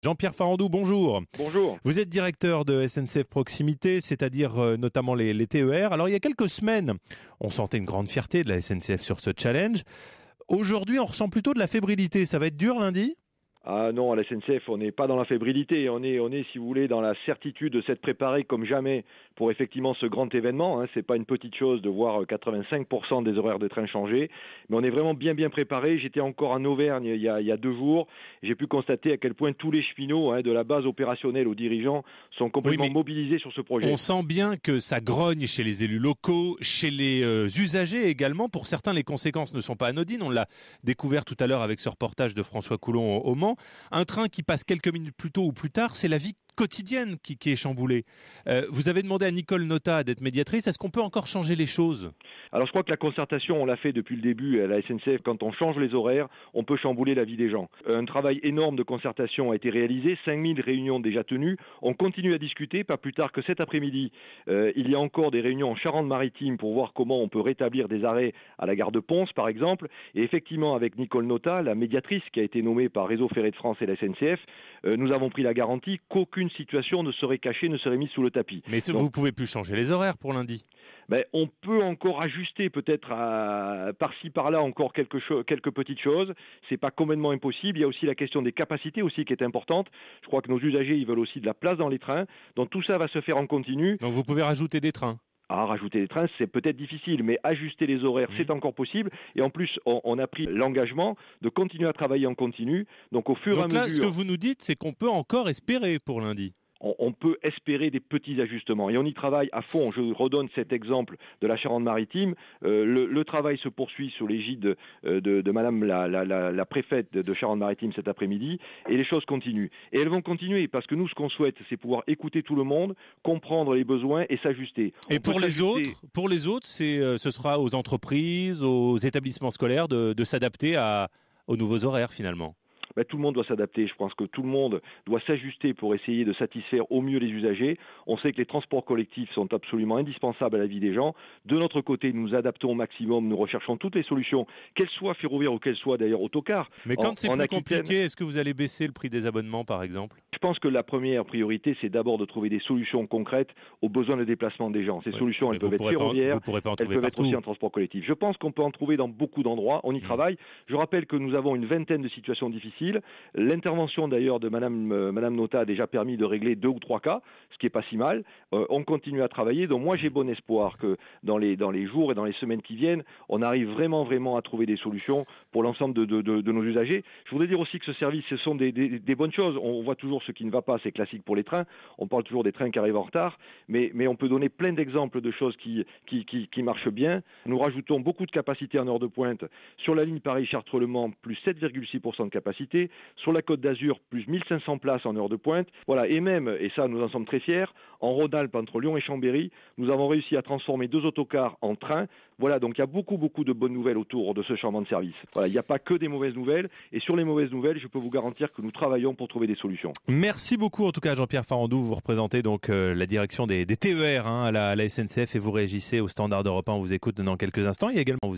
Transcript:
Jean-Pierre Farandou, bonjour. Bonjour. Vous êtes directeur de SNCF Proximité, c'est-à-dire notamment les TER. Alors il y a quelques semaines, on sentait une grande fierté de la SNCF sur ce challenge. Aujourd'hui, on ressent plutôt de la fébrilité. Ça va être dur lundi ? Ah non, à la SNCF, on n'est pas dans la fébrilité. On est, si vous voulez, dans la certitude de s'être préparé comme jamais pour effectivement ce grand événement. C'est pas une petite chose de voir 85% des horaires de train changer, mais on est vraiment bien préparé. J'étais encore en Auvergne il y a 2 jours. J'ai pu constater à quel point tous les cheminots, de la base opérationnelle aux dirigeants, sont complètement mobilisés sur ce projet. On sent bien que ça grogne chez les élus locaux, chez les usagers également. Pour certains, les conséquences ne sont pas anodines. On l'a découvert tout à l'heure avec ce reportage de François Coulon au Mans. Un train qui passe quelques minutes plus tôt ou plus tard, c'est la vie quotidienne qui est chamboulée. Vous avez demandé à Nicole Notat d'être médiatrice. Est-ce qu'on peut encore changer les choses ? Alors je crois que la concertation, on l'a fait depuis le début à la SNCF. Quand on change les horaires, on peut chambouler la vie des gens. Un travail énorme de concertation a été réalisé, 5000 réunions déjà tenues. On continue à discuter, pas plus tard que cet après-midi. Il y a encore des réunions en Charente-Maritime pour voir comment on peut rétablir des arrêts à la gare de Pons, par exemple. Et effectivement, avec Nicole Notat, la médiatrice qui a été nommée par Réseau Ferré de France et la SNCF, nous avons pris la garantie qu'aucune situation ne serait cachée, ne serait mise sous le tapis. Mais vous ne pouvez plus changer les horaires pour lundi ? On peut encore ajuster peut-être par-ci par-là encore quelques petites choses. C'est pas complètement impossible. Il y a aussi la question des capacités aussi qui est importante. Je crois que nos usagers ils veulent aussi de la place dans les trains. Donc tout ça va se faire en continu. Donc vous pouvez rajouter des trains. Rajouter des trains, c'est peut-être difficile, mais ajuster les horaires, c'est encore possible. Et en plus, on a pris l'engagement de continuer à travailler en continu. Donc au fur et à mesure. Donc là, ce que vous nous dites, c'est qu'on peut encore espérer pour lundi. On peut espérer des petits ajustements. Et on y travaille à fond. Je redonne cet exemple de la Charente-Maritime. Le travail se poursuit sous l'égide de Madame la préfète de Charente-Maritime cet après-midi. Et les choses continuent. Et elles vont continuer parce que nous, ce qu'on souhaite, c'est pouvoir écouter tout le monde, comprendre les besoins et s'ajuster. Et pour les autres, ce sera aux entreprises, aux établissements scolaires de s'adapter aux nouveaux horaires finalement. Tout le monde doit s'adapter. Je pense que tout le monde doit s'ajuster pour essayer de satisfaire au mieux les usagers. On sait que les transports collectifs sont absolument indispensables à la vie des gens. De notre côté, nous adaptons au maximum, nous recherchons toutes les solutions, qu'elles soient ferroviaires ou qu'elles soient d'ailleurs autocars. Mais quand c'est plus compliqué, est-ce que vous allez baisser le prix des abonnements par exemple ? Je pense que la première priorité, c'est d'abord de trouver des solutions concrètes aux besoins de déplacement des gens. Ces solutions, elles peuvent être ferroviaires, elles peuvent être aussi en transport collectif. Je pense qu'on peut en trouver dans beaucoup d'endroits. On y travaille. Je rappelle que nous avons une vingtaine de situations difficiles. L'intervention d'ailleurs de Madame Notat a déjà permis de régler 2 ou 3 cas, ce qui est pas si mal. On continue à travailler. Donc moi, j'ai bon espoir que dans les jours et dans les semaines qui viennent, on arrive vraiment à trouver des solutions pour l'ensemble de nos usagers. Je voudrais dire aussi que ce service, ce sont des bonnes choses. On voit toujours ce qui ne va pas, c'est classique pour les trains. On parle toujours des trains qui arrivent en retard, mais on peut donner plein d'exemples de choses qui marchent bien. Nous rajoutons beaucoup de capacité en heure de pointe sur la ligne Paris-Chartres-Le Mans, plus 7,6% de capacité, sur la Côte d'Azur, plus 1500 places en heure de pointe. Voilà, et même, et ça nous en sommes très fiers, en Rhône-Alpes entre Lyon et Chambéry, nous avons réussi à transformer 2 autocars en trains. Voilà, donc il y a beaucoup de bonnes nouvelles autour de ce changement de service. Voilà, il n'y a pas que des mauvaises nouvelles, et sur les mauvaises nouvelles, je peux vous garantir que nous travaillons pour trouver des solutions. Merci beaucoup en tout cas Jean-Pierre Farandou, vous représentez donc la direction des TER à la SNCF et vous réagissez au Standard d'Europe 1, on vous écoute dans quelques instants. Il y a également